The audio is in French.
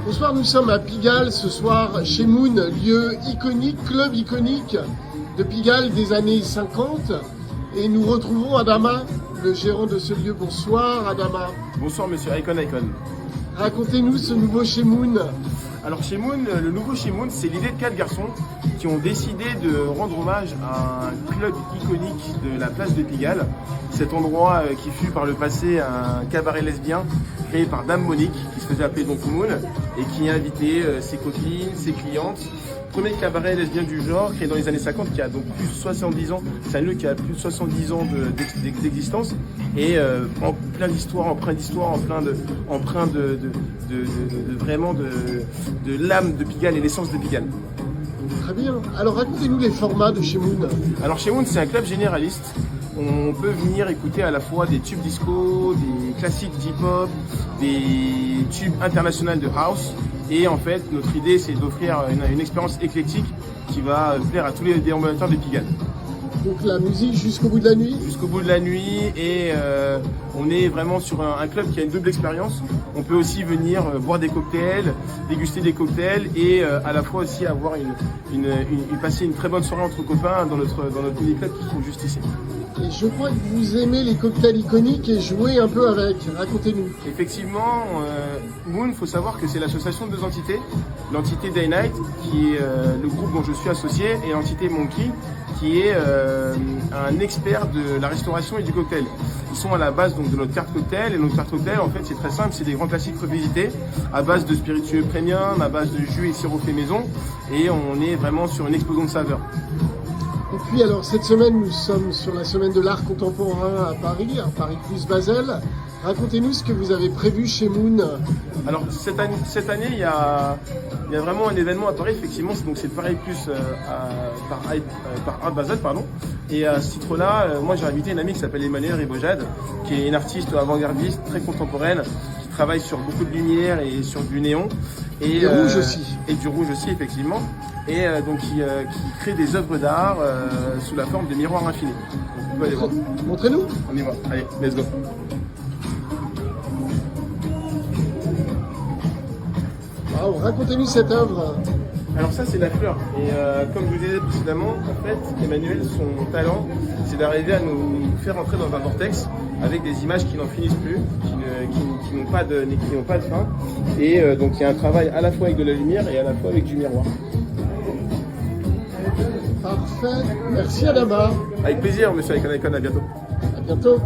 Bonsoir, nous sommes à Pigalle ce soir chez Moon, lieu iconique, club iconique de Pigalle des années 50. Et nous retrouvons Adama, le gérant de ce lieu. Bonsoir Adama. Bonsoir monsieur Icon. Racontez-nous ce nouveau chez Moon. Alors chez Moon, le nouveau chez Moon, c'est l'idée de 4 garçons qui ont décidé de rendre hommage à un club iconique de la place de Pigalle. Cet endroit qui fut par le passé un cabaret lesbien créé par Dame Monique, qui se faisait appeler donc Moon, et qui a invité ses copines, ses clientes. Premier cabaret lesbien du genre, créé dans les années 50, qui a donc plus de 70 ans. C'est un lieu qui a plus de 70 ans d'existence et plein d'histoires, empreint vraiment de l'âme de Pigalle et l'essence de Pigalle. Très bien. Alors racontez-nous les formats de chez Moon. Alors chez Moon, c'est un club généraliste. On peut venir écouter à la fois des tubes disco, des classiques d'hip-hop, des tubes internationaux de house. Et en fait, notre idée, c'est d'offrir une expérience éclectique qui va plaire à tous les déambulateurs de Pigalle. Donc la musique jusqu'au bout de la nuit. Jusqu'au bout de la nuit, et on est vraiment sur un club qui a une double expérience. On peut aussi venir boire des cocktails, déguster des cocktails, et à la fois aussi avoir passer une très bonne soirée entre copains dans notre mini-club qui se trouve juste ici. Et je crois que vous aimez les cocktails iconiques et jouer un peu avec. Racontez-nous. Effectivement, Moon, il faut savoir que c'est l'association de deux entités. L'entité Day Night, qui est le groupe dont je suis associé, et l'entité Monkey, qui est un expert de la restauration et du cocktail. Ils sont à la base donc de notre carte cocktail, et notre carte cocktail, en fait, c'est très simple, c'est des grands classiques revisités à base de spiritueux premium, à base de jus et sirop fait maison, et on est vraiment sur une explosion de saveurs. Et puis alors cette semaine, nous sommes sur la semaine de l'art contemporain à Paris plus Basel. Racontez-nous ce que vous avez prévu chez Moon. Alors cette année, il y a vraiment un événement à Paris, effectivement, donc c'est Paris plus par Art Basel, pardon. Et à ce titre-là, moi j'ai invité une amie qui s'appelle Emmanuelle Ribojade, qui est une artiste avant-gardiste très contemporaine, qui travaille sur beaucoup de lumière et sur du néon. Et du rouge aussi. Et du rouge aussi, effectivement. Et donc qui crée des œuvres d'art sous la forme de miroirs infinis. Donc, on peut aller voir. Montrez-nous. On y va. Allez, let's go. Wow, racontez-nous cette œuvre. Alors ça, c'est la fleur. Et comme je vous disais précédemment, en fait, Emmanuel, son talent, c'est d'arriver à nous faire entrer dans un vortex avec des images qui n'en finissent plus, qui n'ont pas de fin. Et donc il y a un travail à la fois avec de la lumière et à la fois avec du miroir. Parfait. Merci Adama. Avec plaisir, monsieur Icon. À bientôt. À bientôt.